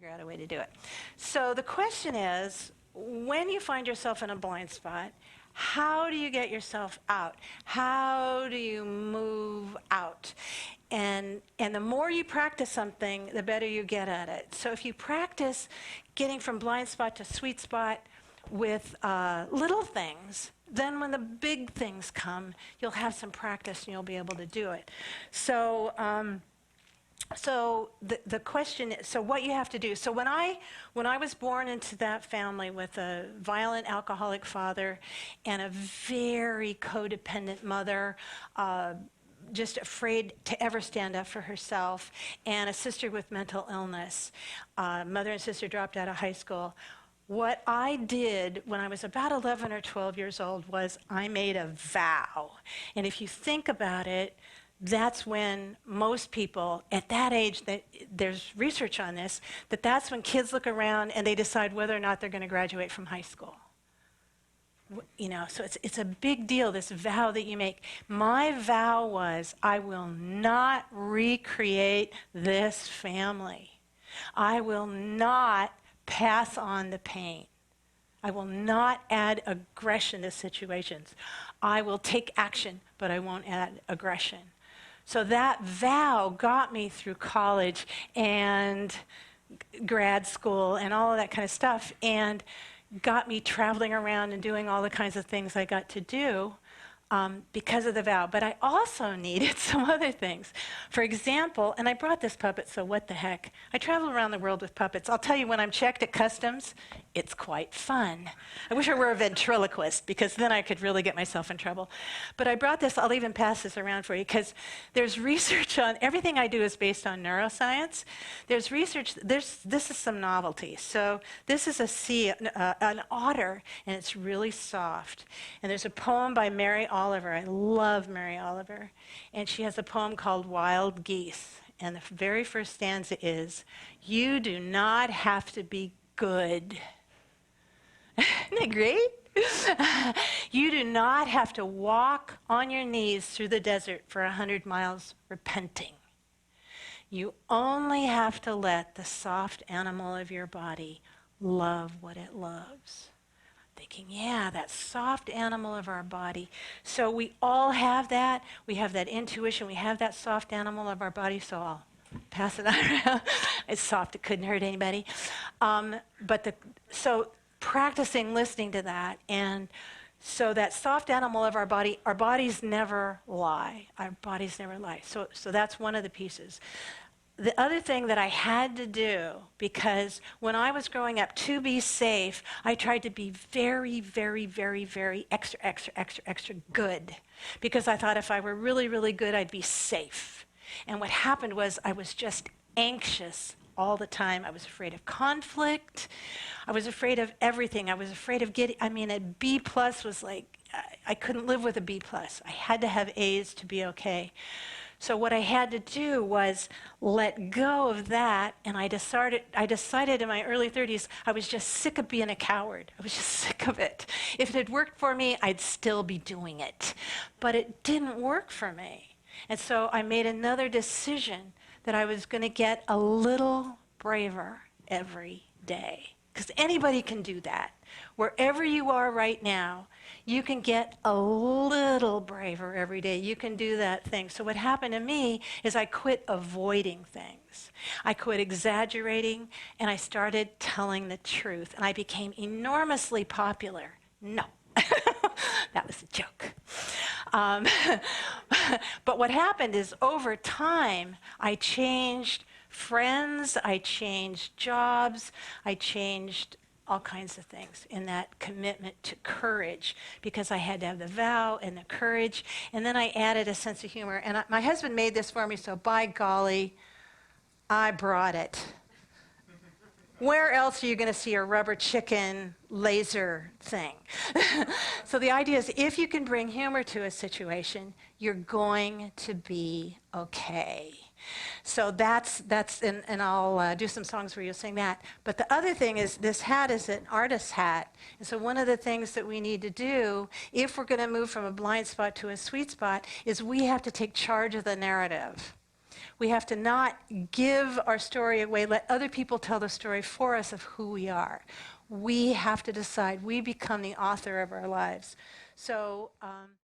figure out a way to do it. So the question is, when you find yourself in a blind spot, how do you get yourself out? How do you move out? And the more you practice something, the better you get at it. So if you practice getting from blind spot to sweet spot with little things, then when the big things come, you'll have some practice and you'll be able to do it. So the question is, so what you have to do. So when I was born into that family with a violent alcoholic father and a very codependent mother, just afraid to ever stand up for herself, and a sister with mental illness, mother and sister dropped out of high school. What I did when I was about 11 or 12 years old was I made a vow. And if you think about it, that's when most people at that age, there's research on this, that's when kids look around and they decide whether or not they're going to graduate from high school. You know, so it's a big deal, this vow that you make. My vow was, I will not recreate this family. I will not pass on the pain. I will not add aggression to situations. I will take action, but I won't add aggression. So that vow got me through college and grad school and all of that kind of stuff, and got me traveling around and doing all the kinds of things I got to do because of the vow. But I also needed some other things. For example, and I brought this puppet, so what the heck? I travel around the world with puppets. I'll tell you, when I'm checked at customs, it's quite fun. I wish I were a ventriloquist, because then I could really get myself in trouble. But I brought this, I'll even pass this around for you, because there's research on, everything I do is based on neuroscience. There's research, this is some novelty. So this is an otter, and it's really soft. And there's a poem by Mary Oliver. I love Mary Oliver. And she has a poem called Wild Geese. And the very first stanza is, "You do not have to be good." Isn't it great? You do not have to walk on your knees through the desert for 100 miles repenting. You only have to let the soft animal of your body love what it loves. Thinking, yeah, that soft animal of our body. So we all have that. We have that intuition. We have that soft animal of our body. So I'll pass it on. It's soft. It couldn't hurt anybody. So practicing listening to that, and so that soft animal of our bodies never lie. Our bodies never lie. So that's one of the pieces. The other thing that I had to do, because when I was growing up, to be safe, I tried to be very, very, very, very extra good, because I thought if I were really, really good, I'd be safe. And what happened was I was just anxious all the time. I was afraid of conflict. I was afraid of everything. I was afraid of a B+ was like, I couldn't live with a B+. I had to have A's to be okay. So what I had to do was let go of that, and I decided in my early 30s, I was just sick of being a coward. I was just sick of it. If it had worked for me, I'd still be doing it. But it didn't work for me. And so I made another decision that I was going to get a little braver every day. Because anybody can do that. Wherever you are right now, you can get a little braver every day. You can do that thing. So what happened to me is I quit avoiding things. I quit exaggerating, and I started telling the truth. And I became enormously popular. No. That was a joke. But what happened is, over time, I changed friends, I changed jobs, I changed all kinds of things in that commitment to courage, because I had to have the vow and the courage, and then I added a sense of humor. And my husband made this for me, so by golly, I brought it. Where else are you going to see a rubber chicken laser thing? So the idea is, if you can bring humor to a situation, you're going to be okay. So that's and I'll do some songs where you'll sing that. But the other thing is, this hat is an artist's hat. And so one of the things that we need to do, if we're going to move from a blind spot to a sweet spot, is we have to take charge of the narrative. We have to not give our story away, let other people tell the story for us of who we are. We have to decide. We become the author of our lives. So.